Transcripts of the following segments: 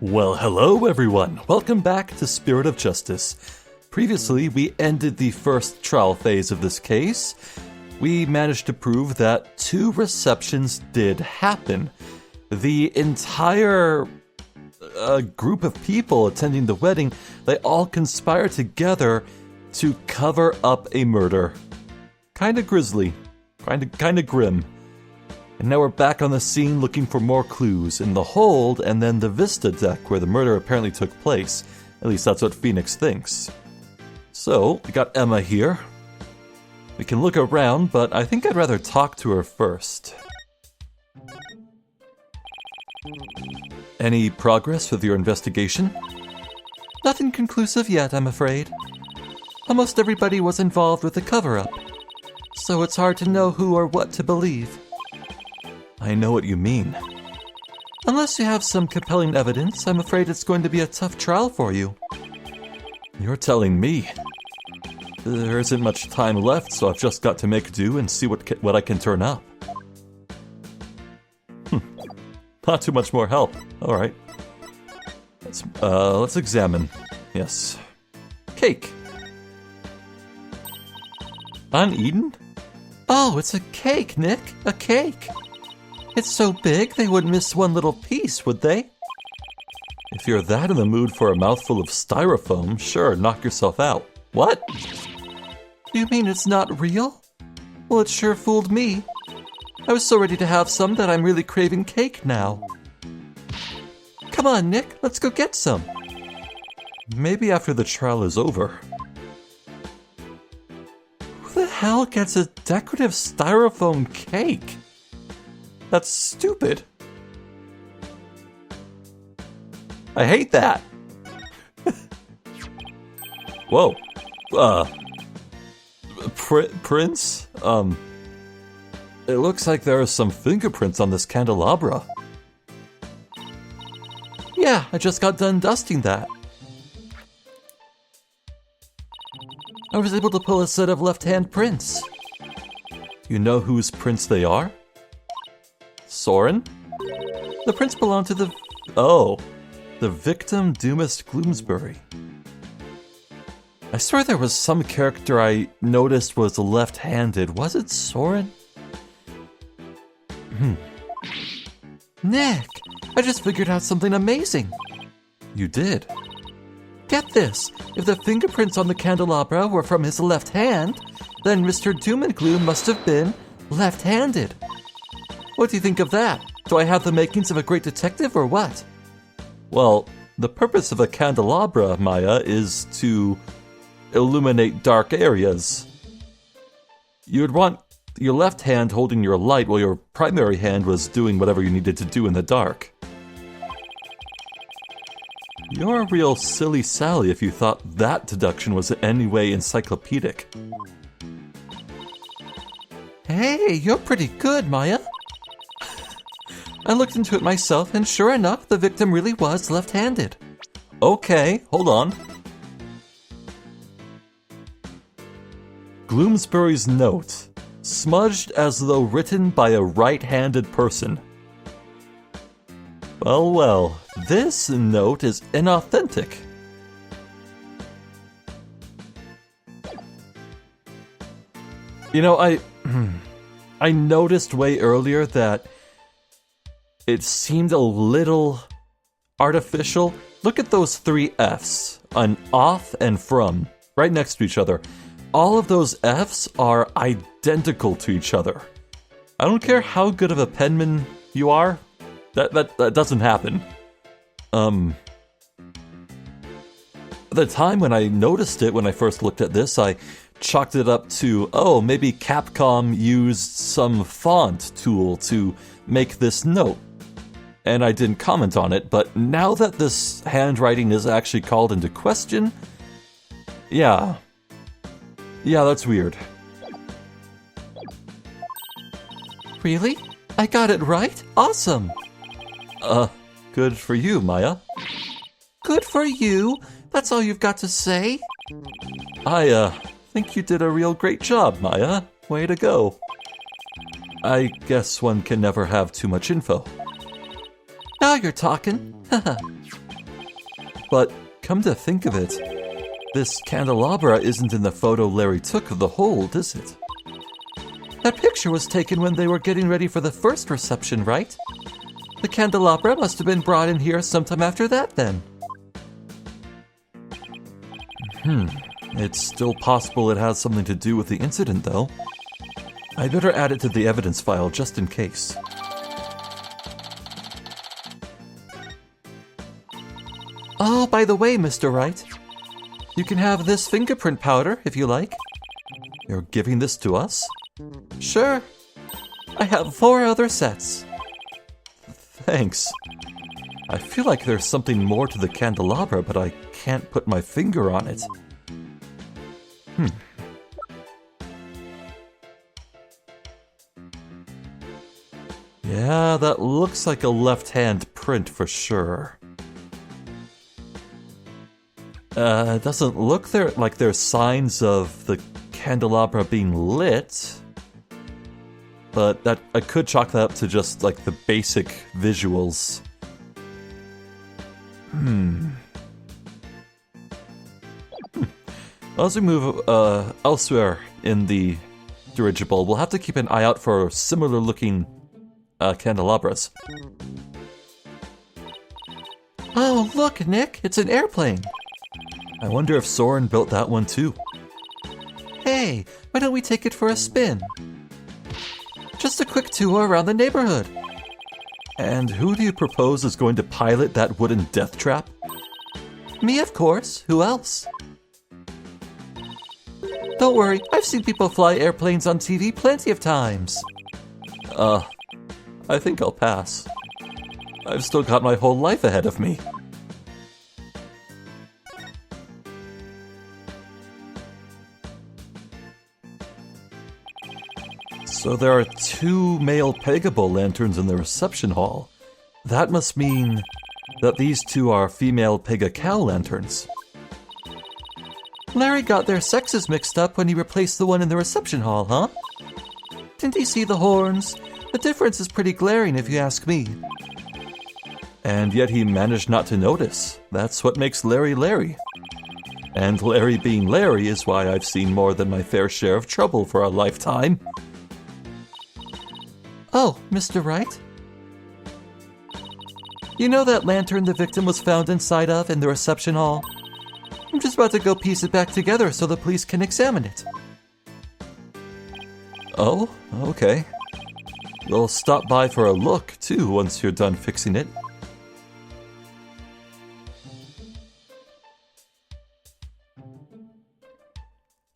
Well, hello everyone! Welcome back to Spirit of Justice. Previously, we ended the first trial phase of this case. We managed to prove that 2 receptions did happen. The entire group of people attending the wedding, they all conspired together to cover up a murder. Kinda grisly. Kinda grim. And now we're back on the scene looking for more clues in the hold and then the Vista deck where the murder apparently took place. At least that's what Phoenix thinks. So, we got Emma here. We can look around, but I think I'd rather talk to her first. Any progress with your investigation? Nothing conclusive yet, I'm afraid. Almost everybody was involved with the cover-up, so it's hard to know who or what to believe. I know what you mean. Unless you have some compelling evidence, I'm afraid it's going to be a tough trial for you. You're telling me. There isn't much time left, so I've just got to make do and see what I can turn up. Not too much more help. Alright. Let's examine. Yes. Cake. Uneaten? Oh, it's a cake, Nick. A cake. It's so big they wouldn't miss one little piece, would they? If you're that in the mood for a mouthful of styrofoam, sure, knock yourself out. What? You mean it's not real? Well, it sure fooled me. I was so ready to have some that I'm really craving cake now. Come on, Nick, let's go get some. Maybe after the trial is over. Who the hell gets a decorative styrofoam cake? That's stupid. I hate that. Whoa. Prince? It looks like there are some fingerprints on this candelabra. Yeah, I just got done dusting that. I was able to pull a set of left-hand prints. You know whose prints they are? Soren? The prints belong to the... Oh, the victim Dumas Gloomsbury. I swear there was some character I noticed was left-handed. Was it Soren? Nick, I just figured out something amazing. You did? Get this, if the fingerprints on the candelabra were from his left hand, then Mr. Doomandgloom must have been left-handed. What do you think of that? Do I have the makings of a great detective or what? Well, the purpose of a candelabra, Maya, is to illuminate dark areas. You'd want your left hand holding your light while your primary hand was doing whatever you needed to do in the dark. You're a real silly Sally if you thought that deduction was in any way encyclopedic. Hey, you're pretty good, Maya. I looked into it myself, and sure enough, the victim really was left-handed. Okay, hold on. Gloomsbury's note, smudged as though written by a right-handed person. Well, this note is inauthentic. You know, I noticed way earlier that it seemed a little artificial. Look at those 3 F's, an off and from, right next to each other. All of those F's are identical to each other. I don't care how good of a penman you are, that doesn't happen. At the time when I noticed it, when I first looked at this, I chalked it up to, oh, maybe Capcom used some font tool to make this note. And I didn't comment on it, but now that this handwriting is actually called into question, yeah, that's weird. Really? I got it right? Awesome! Good for you, Maya. Good for you? That's all you've got to say? I think you did a real great job, Maya. Way to go. I guess one can never have too much info. Now you're talking. But come to think of it, this candelabra isn't in the photo Larry took of the hold, is it? That picture was taken when they were getting ready for the first reception, right? The candelabra must have been brought in here sometime after that, then. It's still possible it has something to do with the incident, though. I'd better add it to the evidence file just in case. Oh, by the way, Mr. Wright, you can have this fingerprint powder if you like. You're giving this to us? Sure. I have 4 other sets. Thanks. I feel like there's something more to the candelabra, but I can't put my finger on it. Yeah, that looks like a left-hand print for sure. It doesn't look like there's signs of the candelabra being lit, but that I could chalk that up to just like the basic visuals. As we move elsewhere in the dirigible, we'll have to keep an eye out for similar looking candelabras. Oh, look, Nick, it's an airplane. I wonder if Soren built that one too. Hey, why don't we take it for a spin? Just a quick tour around the neighborhood. And who do you propose is going to pilot that wooden death trap? Me, of course. Who else? Don't worry, I've seen people fly airplanes on TV plenty of times. I think I'll pass. I've still got my whole life ahead of me. So there are 2 male Pegable lanterns in the reception hall. That must mean that these 2 are female Pega-Cow lanterns. Larry got their sexes mixed up when he replaced the one in the reception hall, huh? Didn't he see the horns? The difference is pretty glaring if you ask me. And yet he managed not to notice. That's what makes Larry Larry. And Larry being Larry is why I've seen more than my fair share of trouble for a lifetime. Oh, Mr. Wright? You know that lantern the victim was found inside of in the reception hall? I'm just about to go piece it back together so the police can examine it. Oh, okay. We'll stop by for a look, too, once you're done fixing it.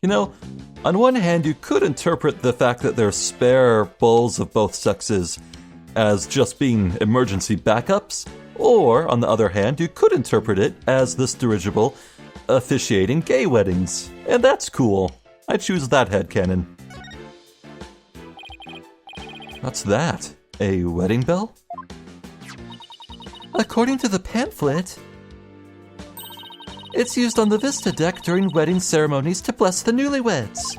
You know, on one hand, you could interpret the fact that there's spare bowls of both sexes as just being emergency backups, or, on the other hand, you could interpret it as this dirigible officiating gay weddings. And that's cool. I choose that headcanon. What's that? A wedding bell? According to the pamphlet, it's used on the Vista deck during wedding ceremonies to bless the newlyweds.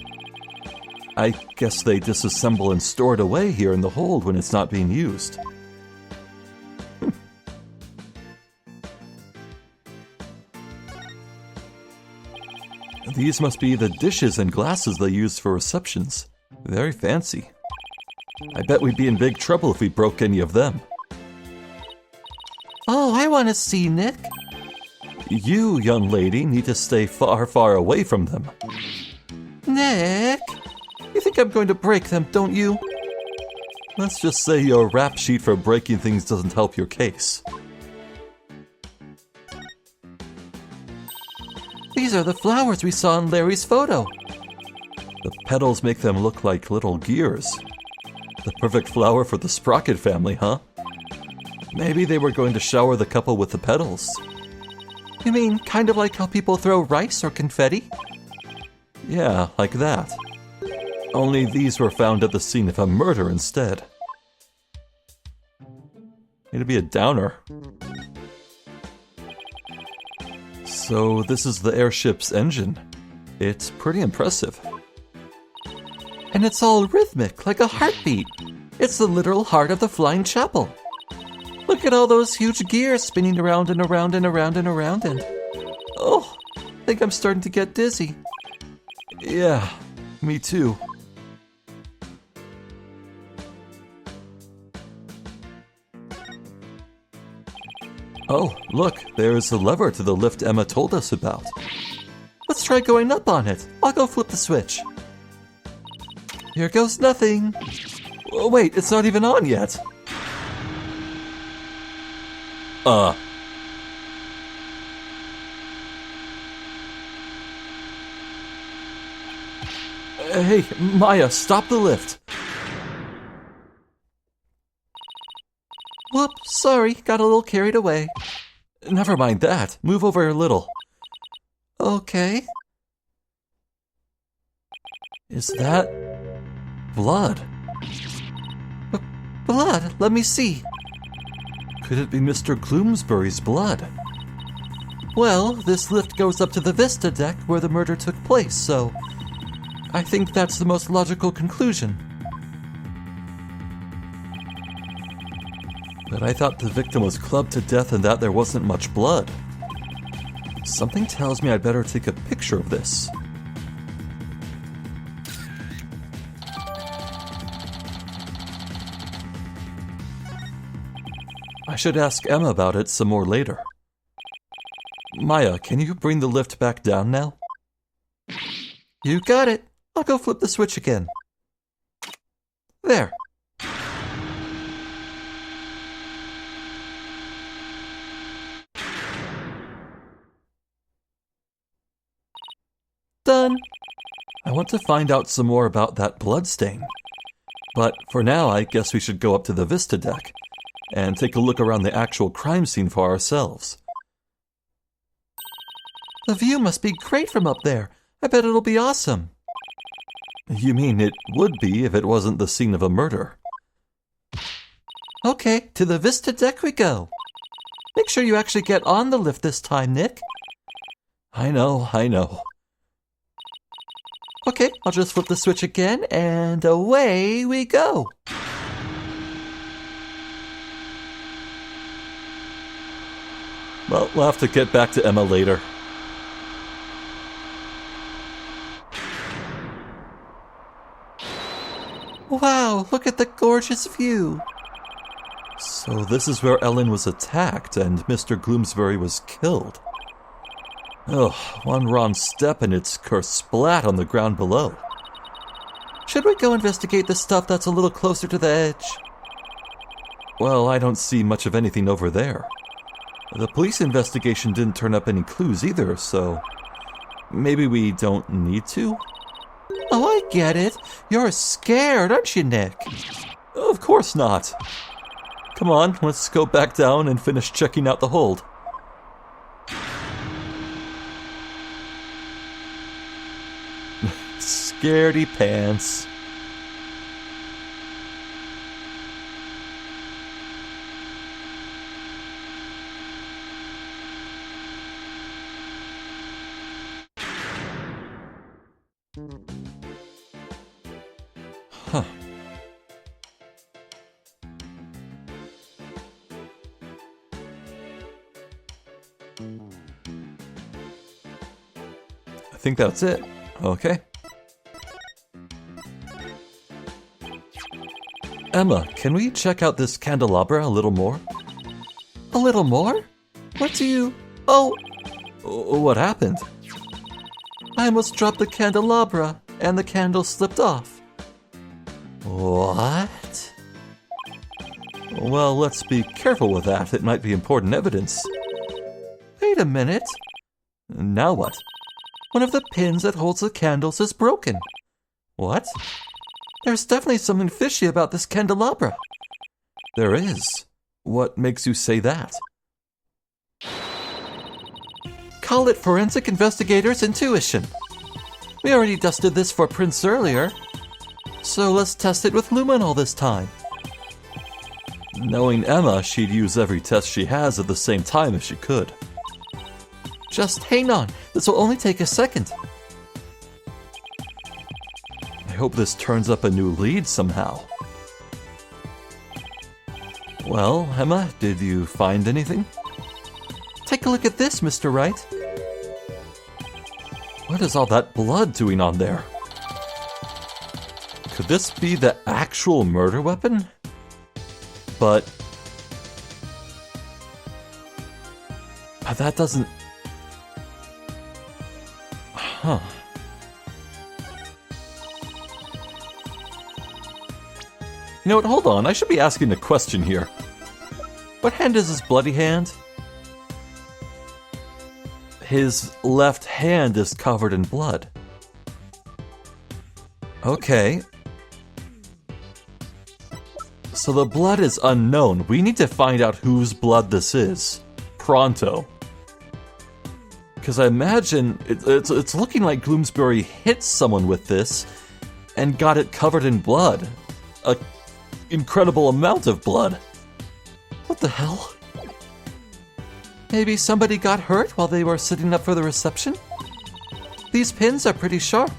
I guess they disassemble and store it away here in the hold when it's not being used. These must be the dishes and glasses they use for receptions. Very fancy. I bet we'd be in big trouble if we broke any of them. Oh, I want to see, Nick. You, young lady, need to stay far, far away from them. Nick? You think I'm going to break them, don't you? Let's just say your rap sheet for breaking things doesn't help your case. These are the flowers we saw in Larry's photo. The petals make them look like little gears. The perfect flower for the Sprocket family, huh? Maybe they were going to shower the couple with the petals. You mean kind of like how people throw rice or confetti? Yeah, like that. Only these were found at the scene of a murder instead. It'd be a downer. So this is the airship's engine. It's pretty impressive. And it's all rhythmic, like a heartbeat. It's the literal heart of the flying chapel. Look at all those huge gears spinning around and around and around and around and... Oh, I think I'm starting to get dizzy. Yeah, me too. Oh, look, there's a lever to the lift Emma told us about. Let's try going up on it. I'll go flip the switch. Here goes nothing. Oh, wait, it's not even on yet. Hey, Maya, stop the lift. Whoops, sorry, got a little carried away. Never mind that. Move over a little. Okay. Is that blood? Blood? Let me see. Could it be Mr. Gloomsbury's blood? Well, this lift goes up to the Vista deck where the murder took place, so I think that's the most logical conclusion. But I thought the victim was clubbed to death and that there wasn't much blood. Something tells me I'd better take a picture of this. I should ask Emma about it some more later. Maya, can you bring the lift back down now? You got it. I'll go flip the switch again. There. Done. I want to find out some more about that bloodstain. But for now, I guess we should go up to the Vista deck and take a look around the actual crime scene for ourselves. The view must be great from up there. I bet it'll be awesome. You mean it would be if it wasn't the scene of a murder? Okay, to the Vista deck we go. Make sure you actually get on the lift this time, Nick. I know. Okay, I'll just flip the switch again, and away we go. Well, we'll have to get back to Emma later. Wow, look at the gorgeous view. So this is where Ellen was attacked and Mr. Gloomsbury was killed. Ugh, one wrong step and it's kersplat on the ground below. Should we go investigate the stuff that's a little closer to the edge? Well, I don't see much of anything over there. The police investigation didn't turn up any clues either, so maybe we don't need to? Oh, I get it. You're scared, aren't you, Nick? Of course not. Come on, let's go back down and finish checking out the hold. Scaredy pants. Huh. I think that's it. Okay. Emma, can we check out this candelabra a little more? A little more? What do you... Oh! What happened? I almost dropped the candelabra, and the candle slipped off. What? Well, let's be careful with that. It might be important evidence. Wait a minute. Now what? One of the pins that holds the candles is broken. What? There's definitely something fishy about this candelabra. There is. What makes you say that? Call it forensic investigator's intuition. We already dusted this for prints earlier, so let's test it with luminol this time. Knowing Emma, she'd use every test she has at the same time if she could. Just hang on, this will only take a second. I hope this turns up a new lead somehow. Well, Emma, did you find anything? Take a look at this, Mr. Wright. What is all that blood doing on there? Could this be the actual murder weapon? But that doesn't... Huh. You know what, hold on, I should be asking a question here. What hand is his bloody hand? His left hand is covered in blood. Okay. So the blood is unknown. We need to find out whose blood this is. Pronto. Because I imagine it's looking like Bloomsbury hit someone with this and got it covered in blood. A incredible amount of blood. What the hell? Maybe somebody got hurt while they were sitting up for the reception? These pins are pretty sharp.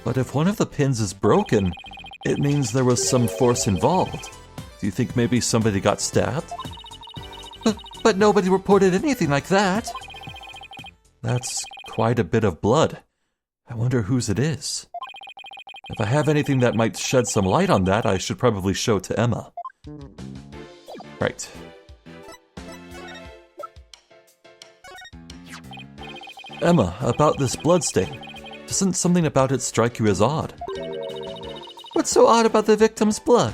But if one of the pins is broken, it means there was some force involved. Do you think maybe somebody got stabbed? But nobody reported anything like that. That's quite a bit of blood. I wonder whose it is. If I have anything that might shed some light on that, I should probably show to Emma. Right. Emma, about this bloodstain. Doesn't something about it strike you as odd? What's so odd about the victim's blood?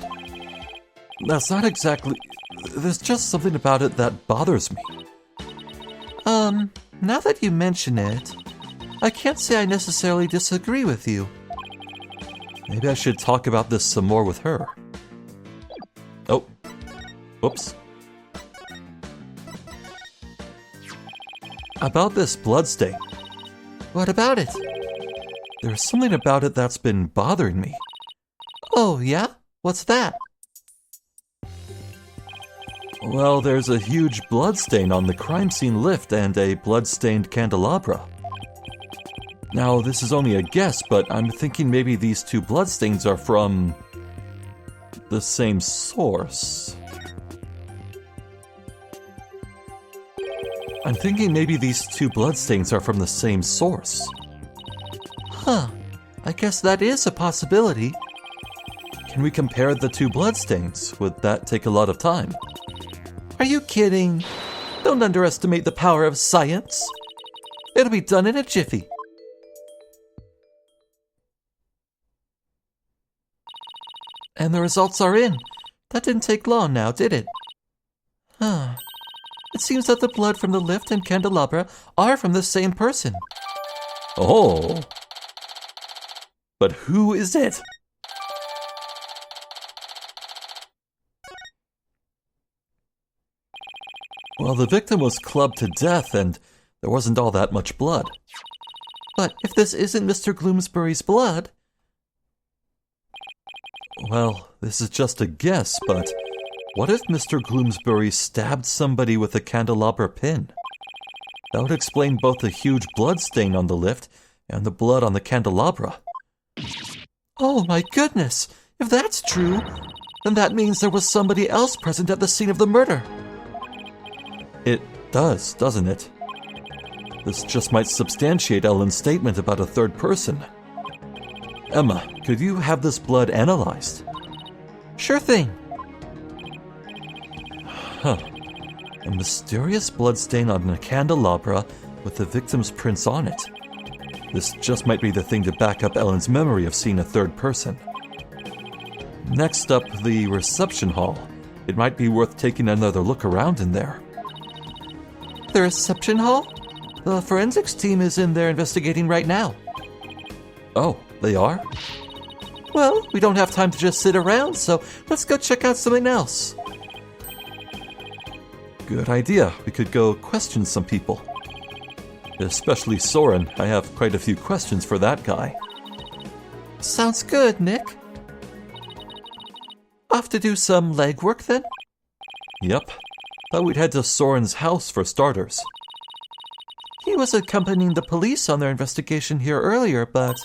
That's not exactly... There's just something about it that bothers me. Now that you mention it, I can't say I necessarily disagree with you. Maybe I should talk about this some more with her. Oh. Whoops. About this bloodstain. What about it? There's something about it that's been bothering me. Oh, yeah? What's that? Well, there's a huge bloodstain on the crime scene lift and a blood-stained candelabra. Now, this is only a guess, but I'm thinking maybe these two bloodstains are from the same source. I'm thinking maybe these two bloodstains are from the same source. Huh. I guess that is a possibility. Can we compare the two bloodstains? Would that take a lot of time? Are you kidding? Don't underestimate the power of science. It'll be done in a jiffy. And the results are in. That didn't take long now, did it? Huh. It seems that the blood from the lift and candelabra are from the same person. Oh. But who is it? Well, the victim was clubbed to death and there wasn't all that much blood. But if this isn't Mr. Bloomsbury's blood... Well, this is just a guess, but what if Mr. Bloomsbury stabbed somebody with a candelabra pin? That would explain both the huge blood stain on the lift and the blood on the candelabra. Oh my goodness! If that's true, then that means there was somebody else present at the scene of the murder. It does, doesn't it? This just might substantiate Ellen's statement about a third person. Emma, could you have this blood analyzed? Sure thing. Huh. A mysterious bloodstain on a candelabra with the victim's prints on it. This just might be the thing to back up Ellen's memory of seeing a third person. Next up, the reception hall. It might be worth taking another look around in there. The reception hall? The forensics team is in there investigating right now. Oh, they are? Well, we don't have time to just sit around, so let's go check out something else. Good idea. We could go question some people. Especially Soren. I have quite a few questions for that guy. Sounds good, Nick. Off to do some legwork then? Yep. Thought we'd head to Soren's house for starters. He was accompanying the police on their investigation here earlier, but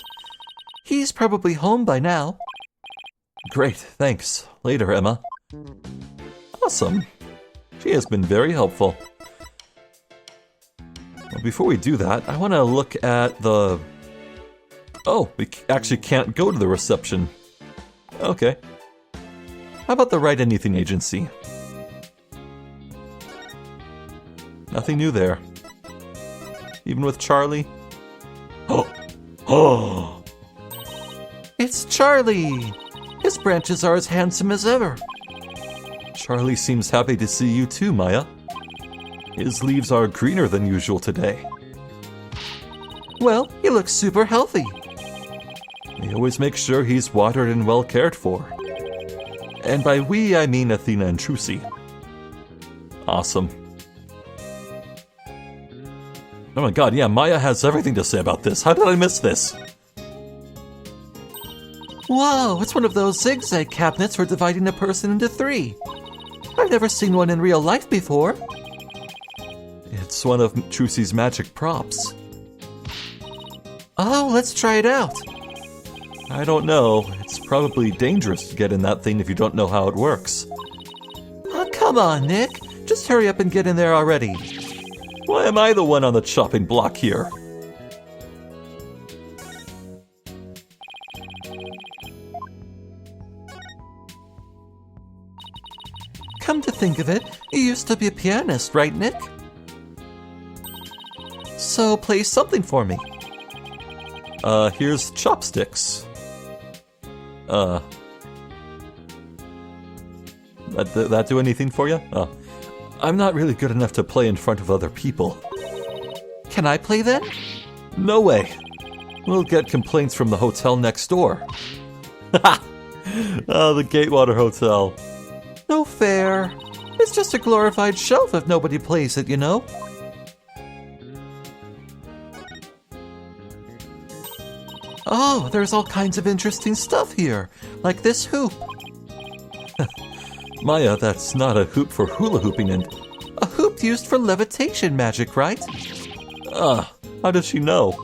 He's probably home by now. Great, thanks. Later, Emma. Awesome. She has been very helpful. Well, before we do that, I want to look at the... Oh, we actually can't go to the reception. Okay. How about the Write Anything agency? Nothing new there. Even with Charlie? Oh! Oh! It's Charlie! His branches are as handsome as ever. Charlie seems happy to see you too, Maya. His leaves are greener than usual today. Well, he looks super healthy. He always makes sure he's watered and well cared for. And by we, I mean Athena and Trucy. Awesome. Oh my god, yeah, Maya has everything to say about this. How did I miss this? Whoa, it's one of those zigzag cabinets for dividing a person into 3. I've never seen one in real life before. It's one of Trucy's magic props. Oh, let's try it out. I don't know. It's probably dangerous to get in that thing if you don't know how it works. Oh, come on, Nick. Just hurry up and get in there already. Why am I the one on the chopping block here? Come to think of it, you used to be a pianist, right, Nick? So play something for me. Here's chopsticks. That do anything for you? I'm not really good enough to play in front of other people. Can I play then? No way. We'll get complaints from the hotel next door. Oh, the Gatewater Hotel. No fair. It's just a glorified shelf if nobody plays it, you know? Oh, there's all kinds of interesting stuff here, like this hoop. Maya, that's not a hoop for hula hooping and... A hoop used for levitation magic, right? How does she know?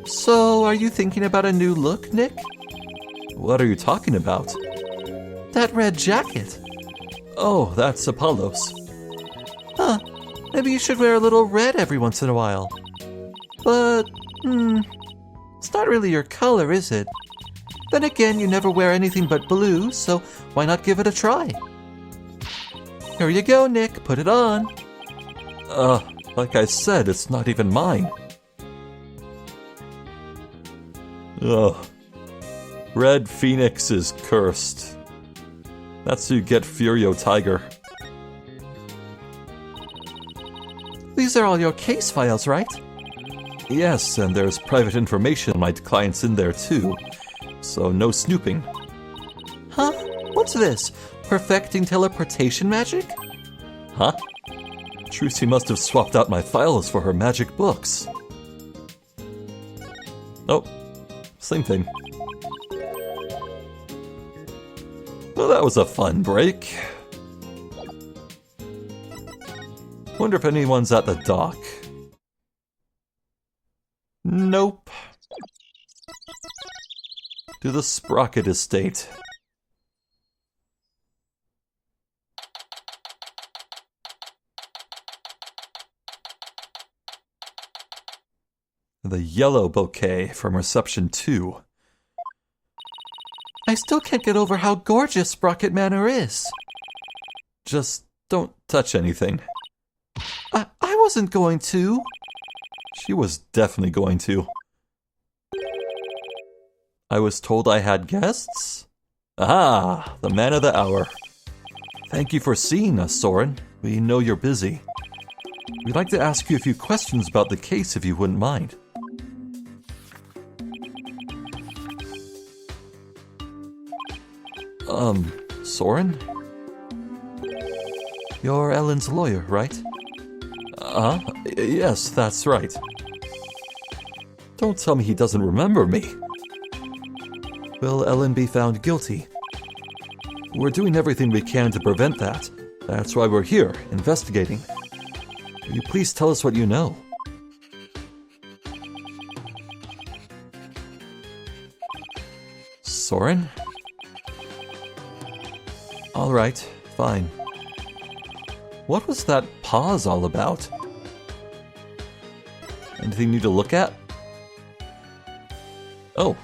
So, are you thinking about a new look, Nick? What are you talking about? That red jacket. Oh, that's Apollo's. Huh. Maybe you should wear a little red every once in a while. But, it's not really your color, is it? Then again, you never wear anything but blue, so why not give it a try? Here you go, Nick. Put it on. Like I said, it's not even mine. Ugh. Red Phoenix is cursed. That's who you get Furio Tiger. These are all your case files, right? Yes, and there's private information on my clients in there too. So no snooping. Huh? What's this? Perfecting teleportation magic? Huh? Trucy must have swapped out my files for her magic books. Oh, same thing. Well, that was a fun break. Wonder if anyone's at the dock. Nope. To the Sprocket Estate. The yellow bouquet from reception 2. I still can't get over how gorgeous Sprocket Manor is. Just don't touch anything. I wasn't going to. She was definitely going to. I was told I had guests? Aha! The man of the hour. Thank you for seeing us, Soren. We know you're busy. We'd like to ask you a few questions about the case if you wouldn't mind. Soren? You're Ellen's lawyer, right? Yes, that's right. Don't tell me he doesn't remember me. Will Ellen be found guilty? We're doing everything we can to prevent that. That's why we're here, investigating. Will you please tell us what you know? Soren? Alright, fine. What was that pause all about? Anything new to look at? Oh,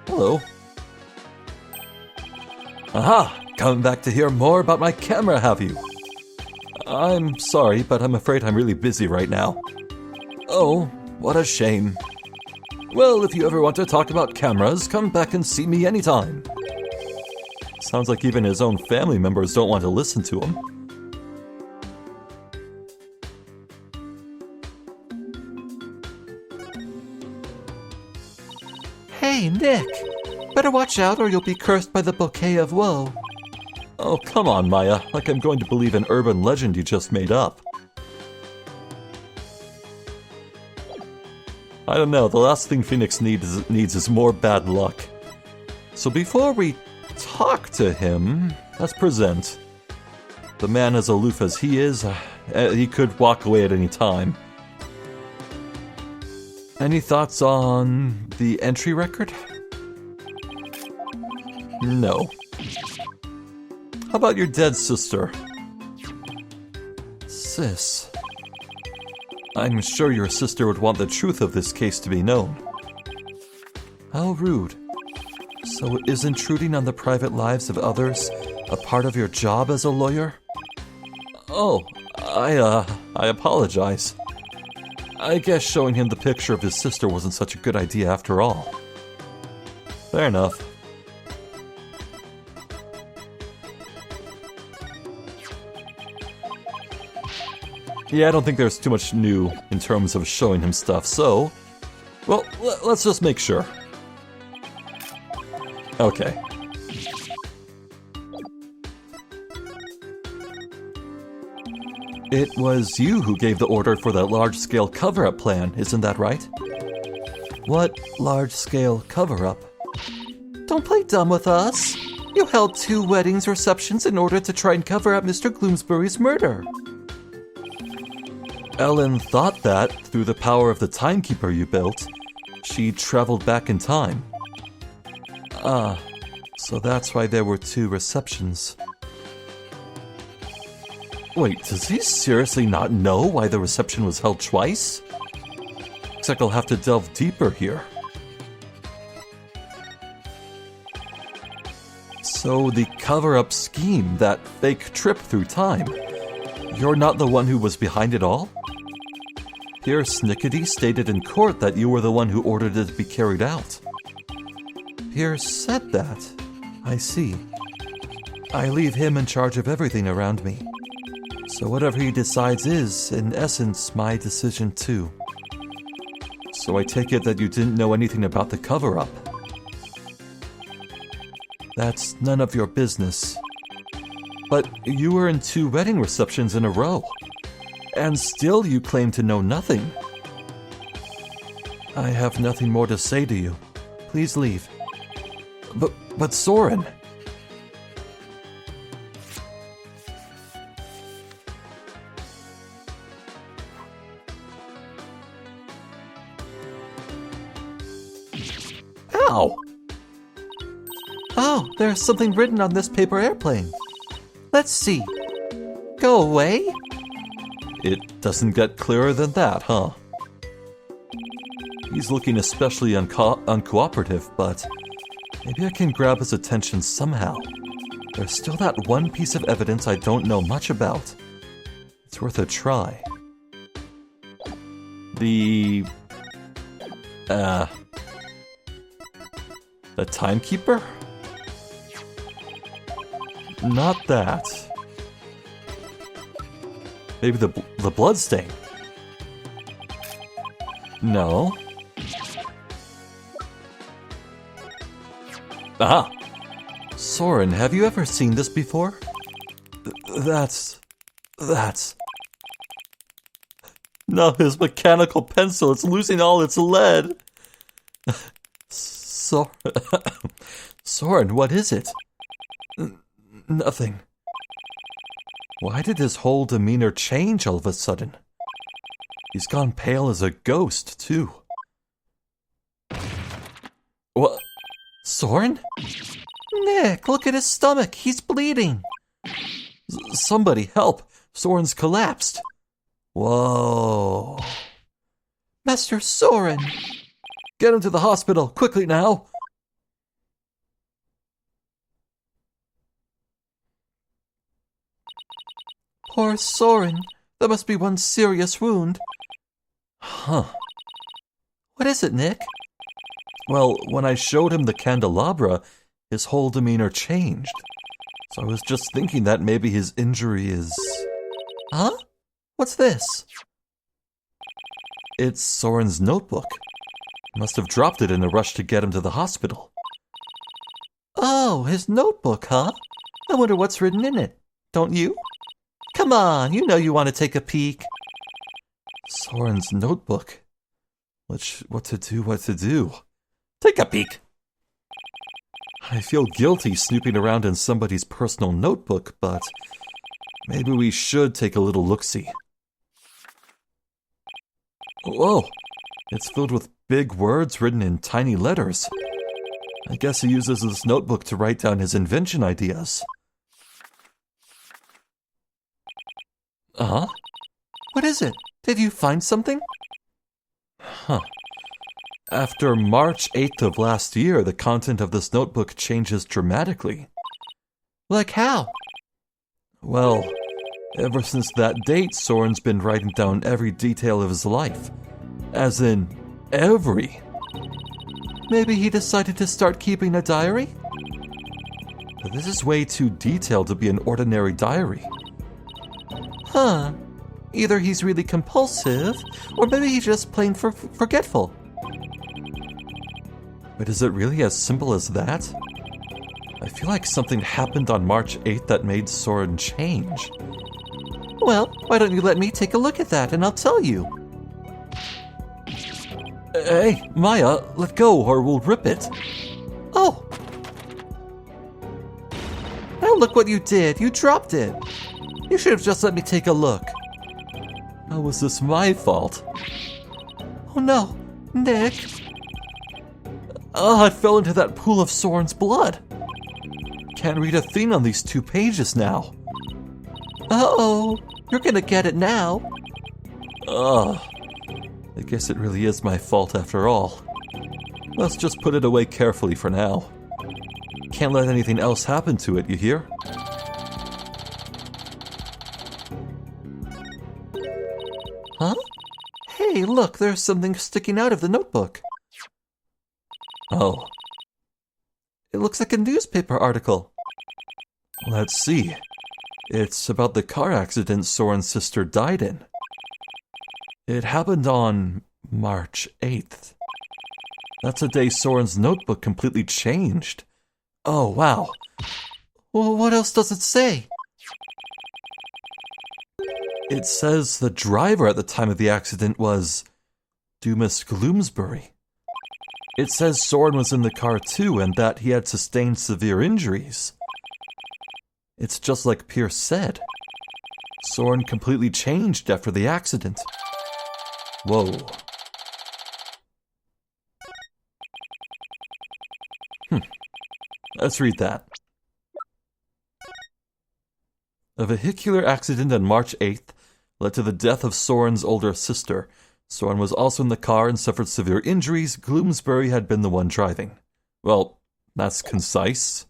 hello. Aha! Coming back to hear more about my camera, have you? I'm sorry, but I'm afraid I'm really busy right now. Oh, what a shame. Well, if you ever want to talk about cameras, come back and see me anytime. Sounds like even his own family members don't want to listen to him. Hey, Nick! Better watch out or you'll be cursed by the bouquet of woe. Oh, come on, Maya. Like I'm going to believe an urban legend you just made up. I don't know, the last thing Phoenix needs is more bad luck. So before we talk to him, let's present. The man as aloof as he is, he could walk away at any time. Any thoughts on the entry record? No. How about your dead sister? Sis. I'm sure your sister would want the truth of this case to be known. How rude. So is intruding on the private lives of others a part of your job as a lawyer? Oh, I apologize. I guess showing him the picture of his sister wasn't such a good idea after all. Fair enough. Yeah, I don't think there's too much new in terms of showing him stuff, so... Well, let's just make sure. Okay. It was you who gave the order for that large-scale cover-up plan, isn't that right? What large-scale cover-up? Don't play dumb with us. You held 2 weddings receptions in order to try and cover up Mr. Gloomsbury's murder. Ellen thought that, through the power of the timekeeper you built, she traveled back in time. Ah, so that's why there were 2 receptions. Wait, does he seriously not know why the reception was held twice? Looks like I'll have to delve deeper here. So the cover-up scheme, that fake trip through time, you're not the one who was behind it all? Pierre Snickety stated in court that you were the one who ordered it to be carried out. Pierre said that? I see. I leave him in charge of everything around me. So whatever he decides is, in essence, my decision too. So I take it that you didn't know anything about the cover-up. That's none of your business. But you were in 2 wedding receptions in a row. And still you claim to know nothing. I have nothing more to say to you. Please leave. But Soren... Ow! Oh, there's something written on this paper airplane. Let's see. Go away? It doesn't get clearer than that, huh? He's looking especially uncooperative, but maybe I can grab his attention somehow. There's still that one piece of evidence I don't know much about. It's worth a try. The timekeeper? Not that. Maybe the bloodstain? No. Ah! Soren, have you ever seen this before? That's... No, his mechanical pencil, it's losing all its lead. Soren, what is it? Nothing. Why did his whole demeanor change all of a sudden? He's gone pale as a ghost, too. What? Soren? Nick, look at his stomach. He's bleeding. Somebody help. Soren's collapsed. Whoa. Master Soren! Get him to the hospital, quickly now. Poor Soren. That must be one serious wound. Huh. What is it, Nick? Well, when I showed him the candelabra, his whole demeanor changed. So I was just thinking that maybe his injury is... Huh? What's this? It's Soren's notebook. Must have dropped it in a rush to get him to the hospital. Oh, his notebook, huh? I wonder what's written in it. Don't you? Come on, you know you want to take a peek. Soren's notebook. What to do? Take a peek. I feel guilty snooping around in somebody's personal notebook, but maybe we should take a little look-see. Whoa, it's filled with big words written in tiny letters. I guess he uses this notebook to write down his invention ideas. Uh-huh. What is it? Did you find something? Huh. After March 8th of last year, the content of this notebook changes dramatically. Like how? Well, ever since that date, Soren's been writing down every detail of his life. As in, every. Maybe he decided to start keeping a diary? But this is way too detailed to be an ordinary diary. Huh. Either he's really compulsive, or maybe he's just plain forgetful. But is it really as simple as that? I feel like something happened on March 8th that made Soren change. Well, why don't you let me take a look at that and I'll tell you. Hey, Maya, let go or we'll rip it. Oh! Now look what you did. You dropped it. You should have just let me take a look. How was this my fault? Oh no, Nick. Oh, I fell into that pool of Soren's blood. Can't read a thing on these 2 pages now. Uh-oh, you're gonna get it now. Ugh. I guess it really is my fault after all. Let's just put it away carefully for now. Can't let anything else happen to it, you hear? Huh? Hey, look, there's something sticking out of the notebook. Oh. It looks like a newspaper article. Let's see. It's about the car accident Soren's sister died in. It happened on March 8th. That's the day Soren's notebook completely changed. Oh, wow. Well, what else does it say? It says the driver at the time of the accident was Dumas Gloomsbury. It says Soren was in the car too and that he had sustained severe injuries. It's just like Pierce said. Soren completely changed after the accident. Whoa. Let's read that. A vehicular accident on March 8th led to the death of Soren's older sister. Soren was also in the car and suffered severe injuries. Gloomsbury had been the one driving. Well, that's concise.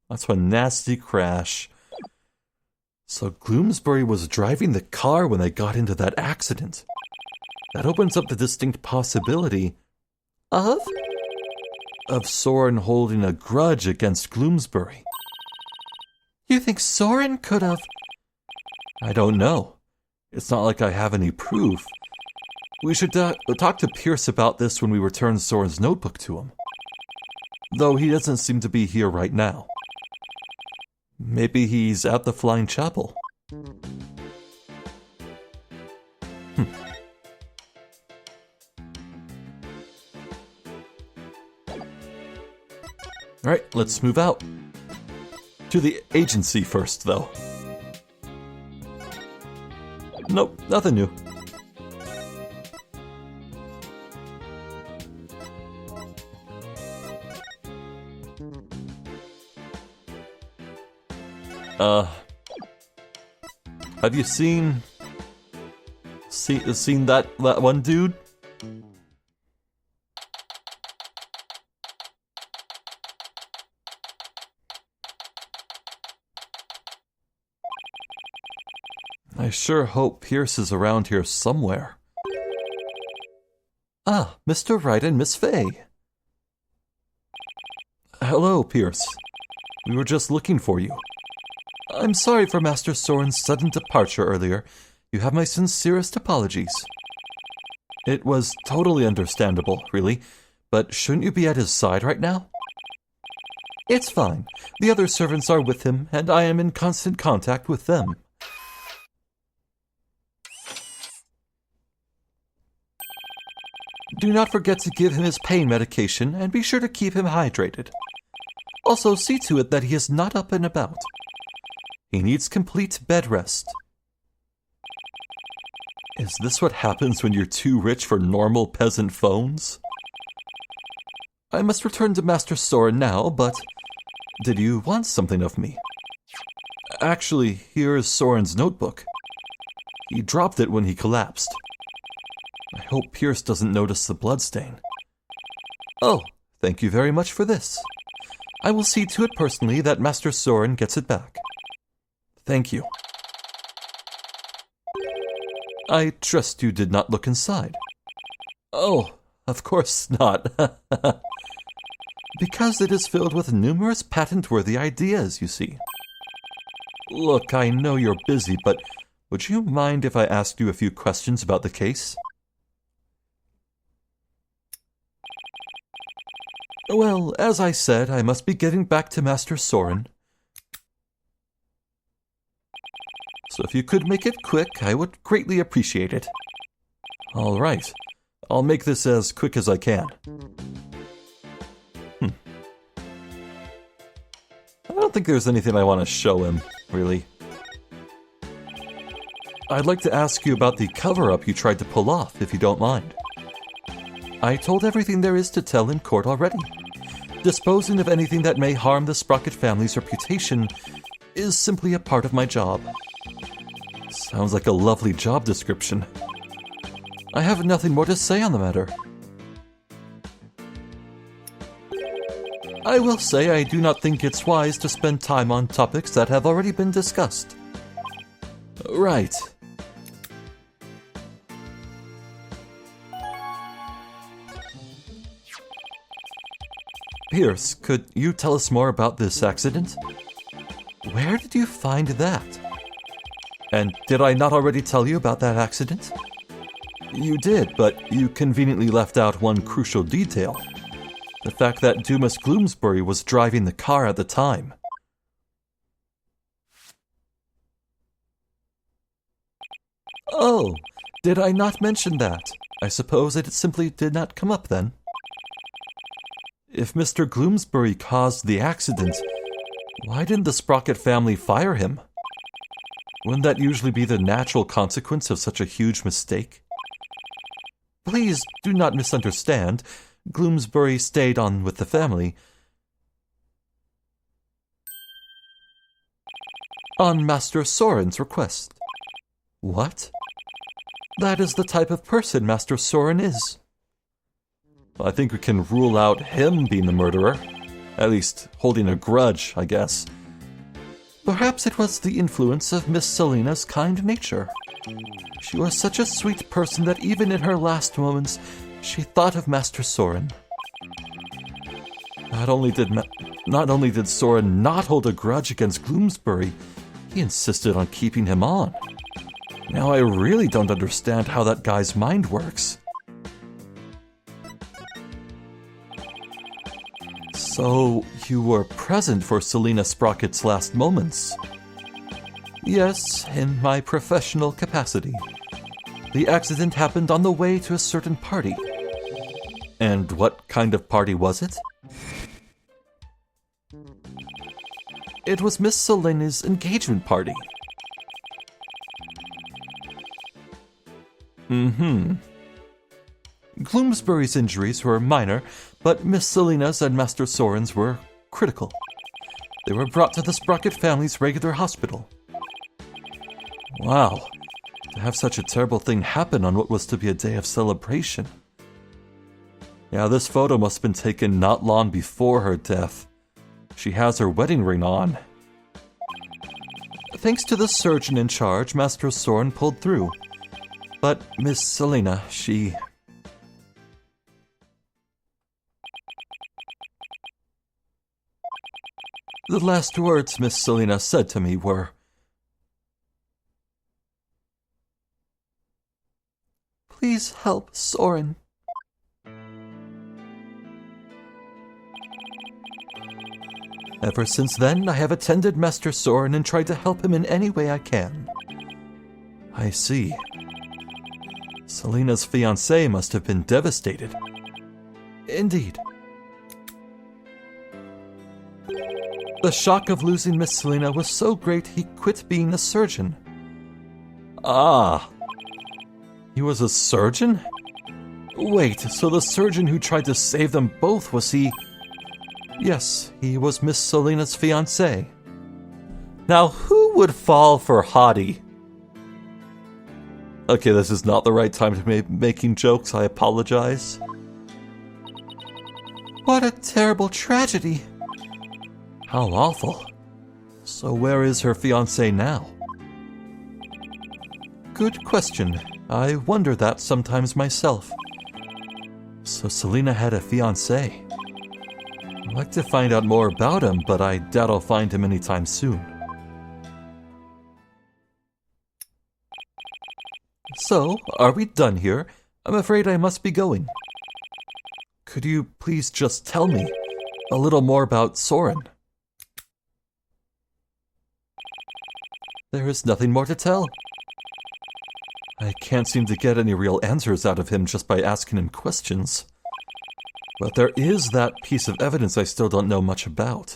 That's one nasty crash. So Gloomsbury was driving the car when they got into that accident. That opens up the distinct possibility Of? Soren holding a grudge against Gloomsbury. You think Soren could have... I don't know. It's not like I have any proof. We should talk to Pierce about this when we return Soren's notebook to him. Though he doesn't seem to be here right now. Maybe he's at the Flying Chapel. Alright, let's move out. To the agency first, though. Nope, nothing new. Have you seen that one dude? I sure hope Pierce is around here somewhere. Ah, Mr. Wright and Miss Fay. Hello, Pierce. We were just looking for you. I'm sorry for Master Soren's sudden departure earlier. You have my sincerest apologies. It was totally understandable, really, but shouldn't you be at his side right now? It's fine. The other servants are with him, and I am in constant contact with them. Do not forget to give him his pain medication, and be sure to keep him hydrated. Also, see to it that he is not up and about. He needs complete bed rest. Is this what happens when you're too rich for normal peasant phones? I must return to Master Soren now, but did you want something of me? Actually, here is Soren's notebook. He dropped it when he collapsed. I hope Pierce doesn't notice the bloodstain. Oh, thank you very much for this. I will see to it personally that Master Soren gets it back. Thank you. I trust you did not look inside. Oh, of course not. Because it is filled with numerous patent-worthy ideas, you see. Look, I know you're busy, but would you mind if I asked you a few questions about the case? Well, as I said, I must be getting back to Master Soren. So if you could make it quick, I would greatly appreciate it. All right. I'll make this as quick as I can. I don't think there's anything I want to show him, really. I'd like to ask you about the cover-up you tried to pull off, if you don't mind. I told everything there is to tell in court already. Disposing of anything that may harm the Sprocket family's reputation is simply a part of my job. Sounds like a lovely job description. I have nothing more to say on the matter. I will say I do not think it's wise to spend time on topics that have already been discussed. Right. Pierce, could you tell us more about this accident? Where did you find that? And did I not already tell you about that accident? You did, but you conveniently left out one crucial detail. The fact that Dumas Gloomsbury was driving the car at the time. Oh, did I not mention that? I suppose it simply did not come up then. If Mr. Gloomsbury caused the accident, why didn't the Sprocket family fire him? Wouldn't that usually be the natural consequence of such a huge mistake? Please do not misunderstand. Gloomsbury stayed on with the family on Master Soren's request. What? That is the type of person Master Soren is. I think we can rule out him being the murderer. At least holding a grudge, I guess. Perhaps it was the influence of Miss Selina's kind nature. She was such a sweet person that even in her last moments, she thought of Master Soren. Not only did Soren not hold a grudge against Gloomsbury, he insisted on keeping him on. Now I really don't understand how that guy's mind works. So, you were present for Selina Sprocket's last moments? Yes, in my professional capacity. The accident happened on the way to a certain party. And what kind of party was it? It was Miss Selena's engagement party. Gloomsbury's injuries were minor, but Miss Selena's and Master Soren's were critical. They were brought to the Sprocket family's regular hospital. Wow, to have such a terrible thing happen on what was to be a day of celebration. Yeah, this photo must have been taken not long before her death. She has her wedding ring on. Thanks to the surgeon in charge, Master Soren pulled through. But Miss Selena, she... The last words Miss Selena said to me were, "Please help Soren." Ever since then, I have attended Master Soren and tried to help him in any way I can. I see. Selena's fiancé must have been devastated. Indeed. The shock of losing Miss Selena was so great he quit being a surgeon. Ah. He was a surgeon? Wait, so the surgeon who tried to save them both was he... Yes, he was Miss Selena's fiancé. Now, who would fall for Hottie? Okay, this is not the right time to be making jokes, I apologize. What a terrible tragedy. How awful. So where is her fiancé now? Good question. I wonder that sometimes myself. So Selena had a fiancé. I'd like to find out more about him, but I doubt I'll find him anytime soon. So, are we done here? I'm afraid I must be going. Could you please just tell me a little more about Soren? There is nothing more to tell. I can't seem to get any real answers out of him just by asking him questions. But there is that piece of evidence I still don't know much about.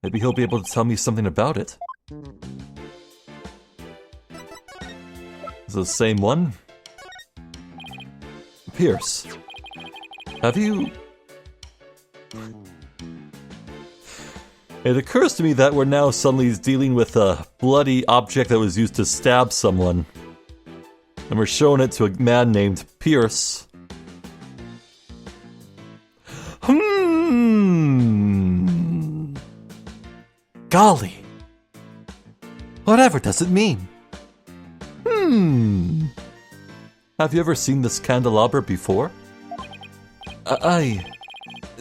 Maybe he'll be able to tell me something about it. Is it the same one? Pierce, have you... It occurs to me that we're now suddenly dealing with a bloody object that was used to stab someone. And we're showing it to a man named Pierce. Golly. Whatever does it mean? Have you ever seen this candelabra before?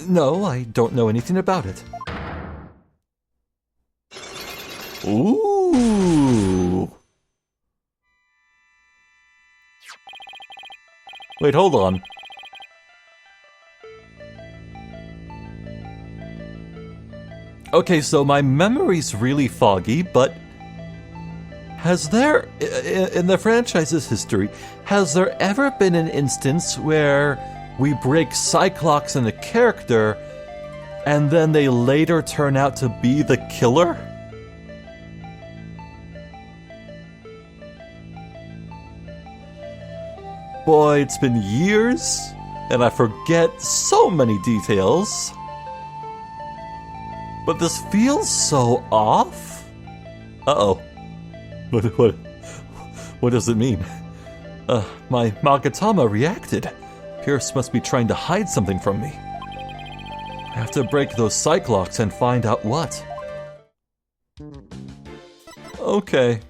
No, I don't know anything about it. Ooh. Wait, hold on. Okay, so my memory's really foggy, but has there, in the franchise's history, has there ever been an instance where we break Cyclops in a character and then they later turn out to be the killer? Boy, it's been years, and I forget so many details. But this feels so off. Uh-oh. What does it mean? My Magatama reacted. Pierce must be trying to hide something from me. I have to break those Cyclops and find out what. Okay.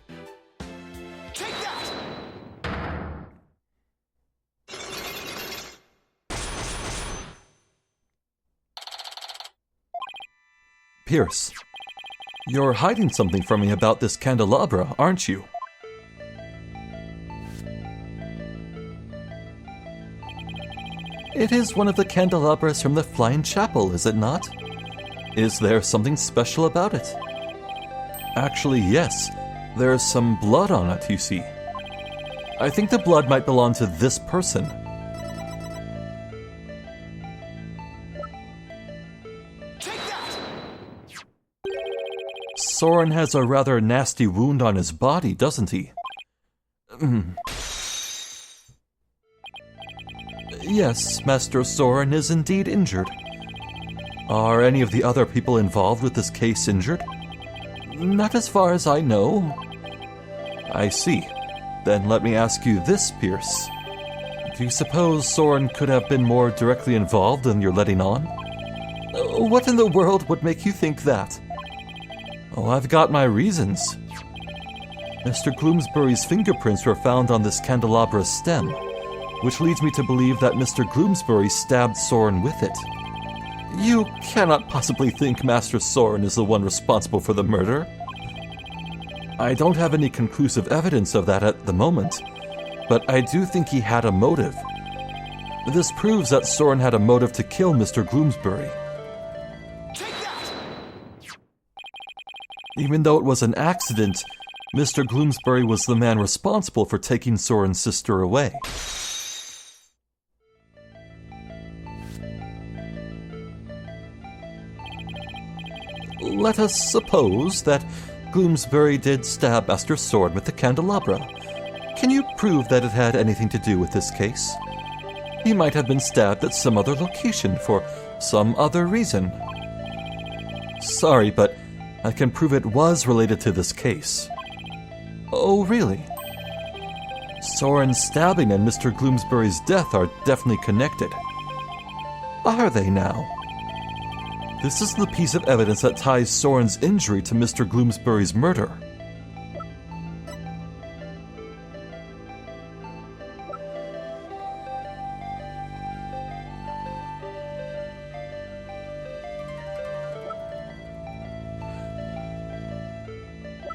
Pierce, you're hiding something from me about this candelabra, aren't you? It is one of the candelabras from the Flying Chapel, is it not? Is there something special about it? Actually, yes. There's some blood on it, you see. I think the blood might belong to this person. Soren has a rather nasty wound on his body, doesn't he? Yes, Master Soren is indeed injured. Are any of the other people involved with this case injured? Not as far as I know. I see. Then let me ask you this, Pierce. Do you suppose Soren could have been more directly involved than you're letting on? What in the world would make you think that? Oh, I've got my reasons. Mr. Gloomsbury's fingerprints were found on this candelabra stem, which leads me to believe that Mr. Gloomsbury stabbed Soren with it. You cannot possibly think Master Soren is the one responsible for the murder. I don't have any conclusive evidence of that at the moment, but I do think he had a motive. This proves that Soren had a motive to kill Mr. Gloomsbury. Even though it was an accident, Mr. Gloomsbury was the man responsible for taking Soren's sister away. Let us suppose that Gloomsbury did stab Master Soren with the candelabra. Can you prove that it had anything to do with this case? He might have been stabbed at some other location for some other reason. Sorry, but I can prove it was related to this case. Oh, really? Soren's stabbing and Mr. Gloomsbury's death are definitely connected. Are they now? This is the piece of evidence that ties Soren's injury to Mr. Gloomsbury's murder.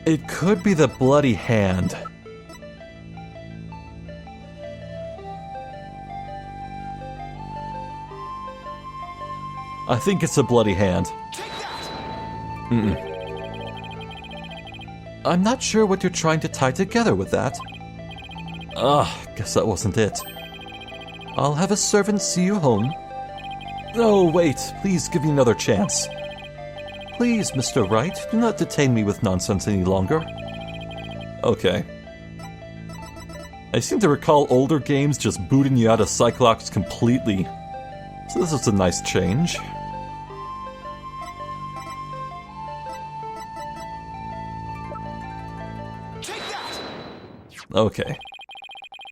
It could be the bloody hand. I think it's a bloody hand. I'm not sure what you're trying to tie together with that. Guess that wasn't it. I'll have a servant see you home. Oh, wait, please give me another chance. Please, Mr. Wright, do not detain me with nonsense any longer. Okay. I seem to recall older games just booting you out of Cyclops completely. So this is a nice change. Okay.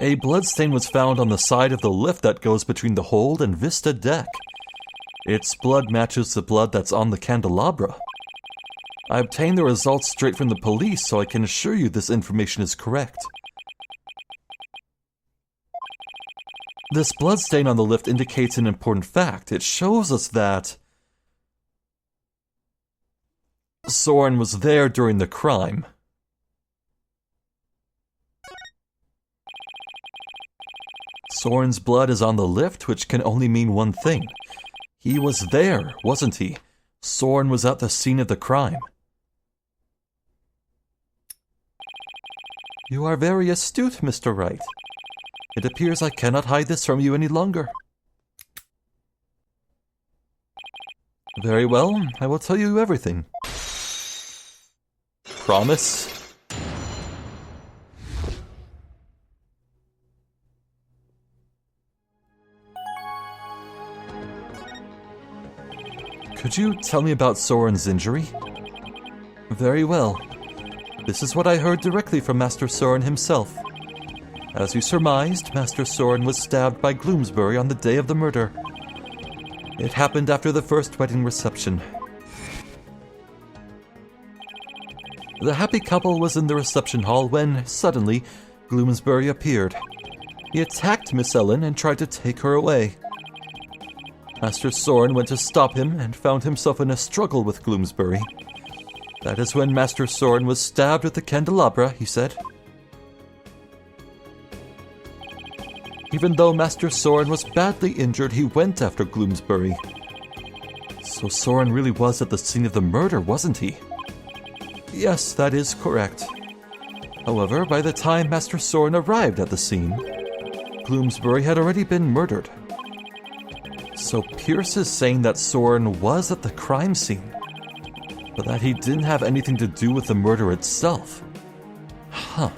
A bloodstain was found on the side of the lift that goes between the hold and Vista deck. Its blood matches the blood that's on the candelabra. I obtained the results straight from the police, so I can assure you this information is correct. This bloodstain on the lift indicates an important fact. It shows us that Soren was there during the crime. Soren's blood is on the lift, which can only mean one thing. He was there, wasn't he? Soren was at the scene of the crime. You are very astute, Mr. Wright. It appears I cannot hide this from you any longer. Very well, I will tell you everything. Promise? Could you tell me about Soren's injury? Very well. This is what I heard directly from Master Soren himself. As you surmised, Master Soren was stabbed by Gloomsbury on the day of the murder. It happened after the first wedding reception. The happy couple was in the reception hall when, suddenly, Gloomsbury appeared. He attacked Miss Ellen and tried to take her away. Master Soren went to stop him and found himself in a struggle with Gloomsbury. That is when Master Soren was stabbed with the candelabra, he said. Even though Master Soren was badly injured, he went after Gloomsbury. So Soren really was at the scene of the murder, wasn't he? Yes, that is correct. However, by the time Master Soren arrived at the scene, Gloomsbury had already been murdered. So Pierce is saying that Soren was at the crime scene. but that he didn't have anything to do with the murder itself. Huh.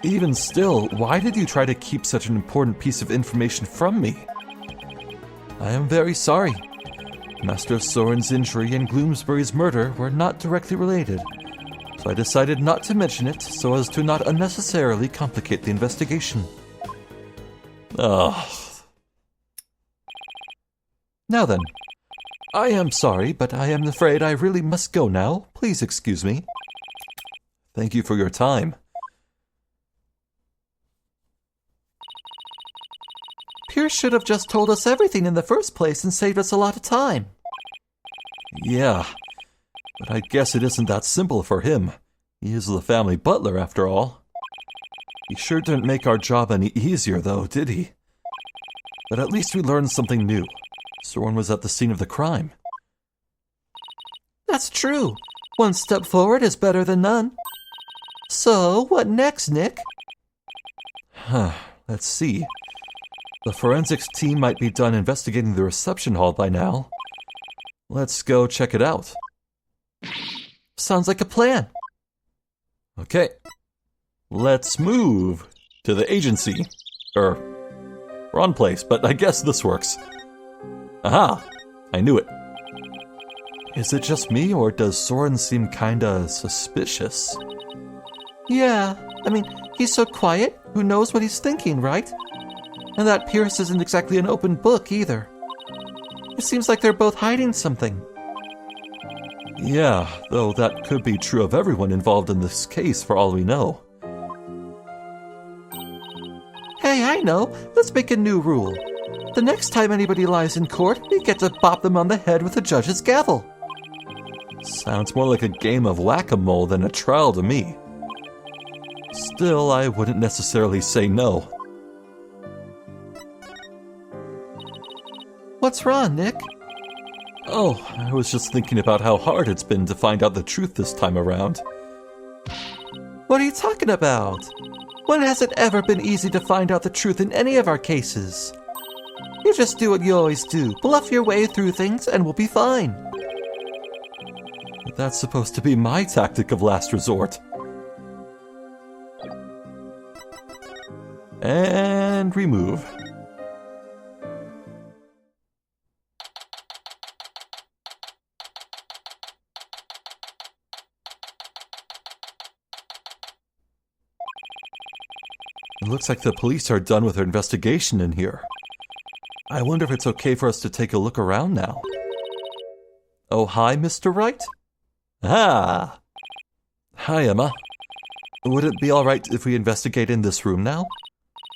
Even still, why did you try to keep such an important piece of information from me? I am very sorry. Master Soren's injury and Gloomsbury's murder were not directly related, so I decided not to mention it so as to not unnecessarily complicate the investigation. Ugh. Now then, I am sorry, but I am afraid I really must go now. Please excuse me. Thank you for your time. Pierce should have just told us everything in the first place and saved us a lot of time. Yeah, but I guess it isn't that simple for him. He is the family butler, after all. He sure didn't make our job any easier, though, did he? But at least we learned something new. Soren was at the scene of the crime. That's true. One step forward is better than none. So, what next, Nick? Let's see. The forensics team might be done investigating the reception hall by now. Let's go check it out. Sounds like a plan. Okay. Let's move to the agency. Wrong place, but I guess this works. Aha! I knew it. Is it just me, or does Soren seem kinda suspicious? Yeah, I mean, he's so quiet, who knows what he's thinking, right? And that Pierce isn't exactly an open book, either. It seems like they're both hiding something. Yeah, though that could be true of everyone involved in this case for all we know. Hey, I know. Let's make a new rule. The next time anybody lies in court, we get to bop them on the head with a judge's gavel. Sounds more like a game of whack-a-mole than a trial to me. Still, I wouldn't necessarily say no. What's wrong, Nick? Oh, I was just thinking about how hard it's been to find out the truth this time around. What are you talking about? When has it ever been easy to find out the truth in any of our cases? You just do what you always do, bluff your way through things, and we'll be fine. But that's supposed to be my tactic of last resort. And remove. It looks like the police are done with their investigation in here. I wonder if it's okay for us to take a look around now. Oh, hi, Mr. Wright? Ah! Hi, Emma. Would it be all right if we investigate in this room now?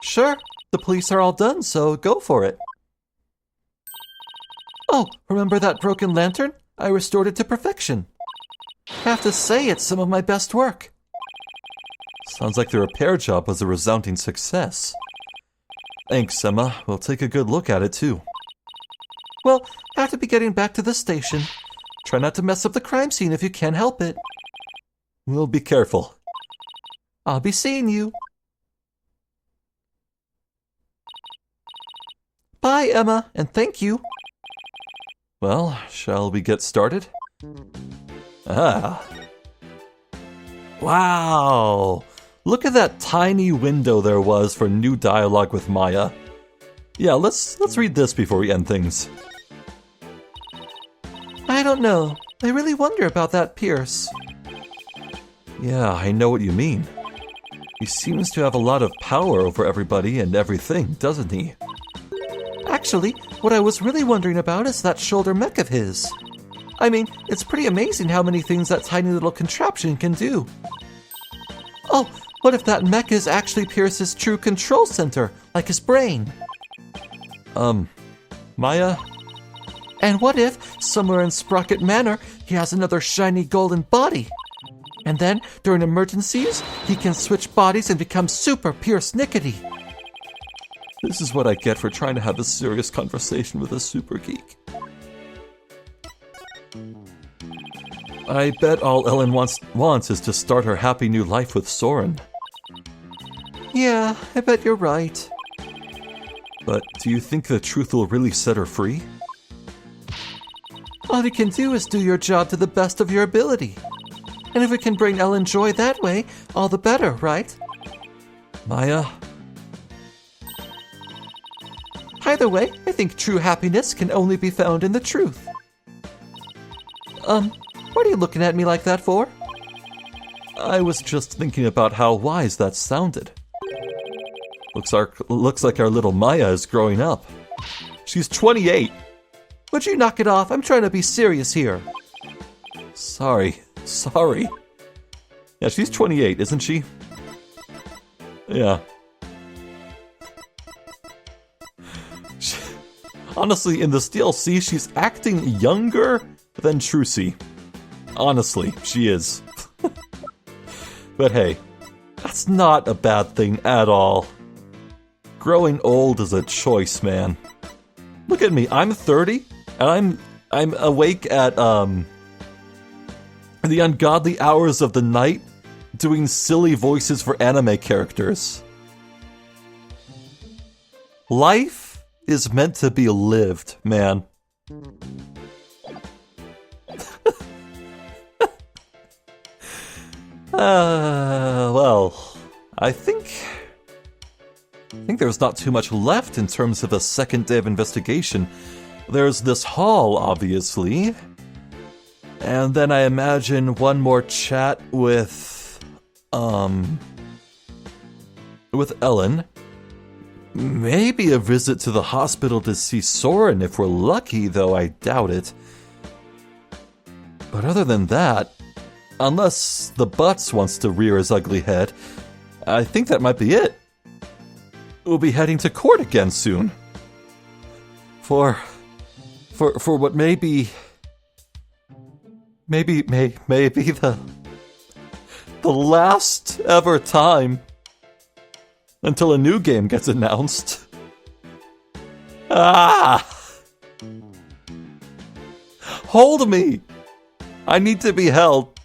Sure. The police are all done, so go for it. Oh, remember that broken lantern? I restored it to perfection. Have to say, it's some of my best work. Sounds like the repair job was a resounding success. Thanks, Emma. We'll take a good look at it, too. Well, have to be getting back to the station. Try not to mess up the crime scene if you can help it. We'll be careful. I'll be seeing you. Bye, Emma, and thank you. Well, shall we get started? Ah. Wow! Look at that tiny window there was for new dialogue with Maya. Yeah, let's read this before we end things. I don't know. I really wonder about that Pierce. Yeah, I know what you mean. He seems to have a lot of power over everybody and everything, doesn't he? Actually, what I was really wondering about is that shoulder mech of his. I mean, it's pretty amazing how many things that tiny little contraption can do. Oh, what if that mech is actually Pierce's true control center, like his brain? Maya? And what if, somewhere in Sprocket Manor, he has another shiny golden body? And then, during emergencies, he can switch bodies and become Super Pierce Nickety. This is what I get for trying to have a serious conversation with a super geek. I bet all Ellen wants is to start her happy new life with Soren. Yeah, I bet you're right. But do you think the truth will really set her free? All you can do is do your job to the best of your ability. And if we can bring Ellen joy that way, all the better, right? Maya? Either way, I think true happiness can only be found in the truth. What are you looking at me like that for? I was just thinking about how wise that sounded. Looks like our little Maya is growing up. She's 28. Would you knock it off? I'm trying to be serious here. Sorry. Yeah, she's 28, isn't she? Yeah. Honestly, in this DLC, she's acting younger than Trucy. Honestly, she is. But hey, that's not a bad thing at all. Growing old is a choice, man. Look at me, I'm 30, and I'm awake at the ungodly hours of the night doing silly voices for anime characters. Life is meant to be lived, man. Well, I think there's not too much left in terms of a second day of investigation. There's this hall, obviously. And then I imagine one more chat with Ellen. Maybe a visit to the hospital to see Soren if we're lucky, though I doubt it. But other than that, unless the Butts wants to rear his ugly head, I think that might be it. We'll be heading to court again soon. For what may be the last ever time until a new game gets announced. Hold me! I need to be held.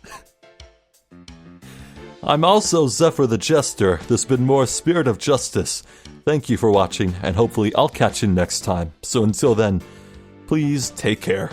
I'm also Zephyr the Jester. There's been more Spirit of Justice. Thank you for watching, and hopefully I'll catch you next time. So until then, please take care.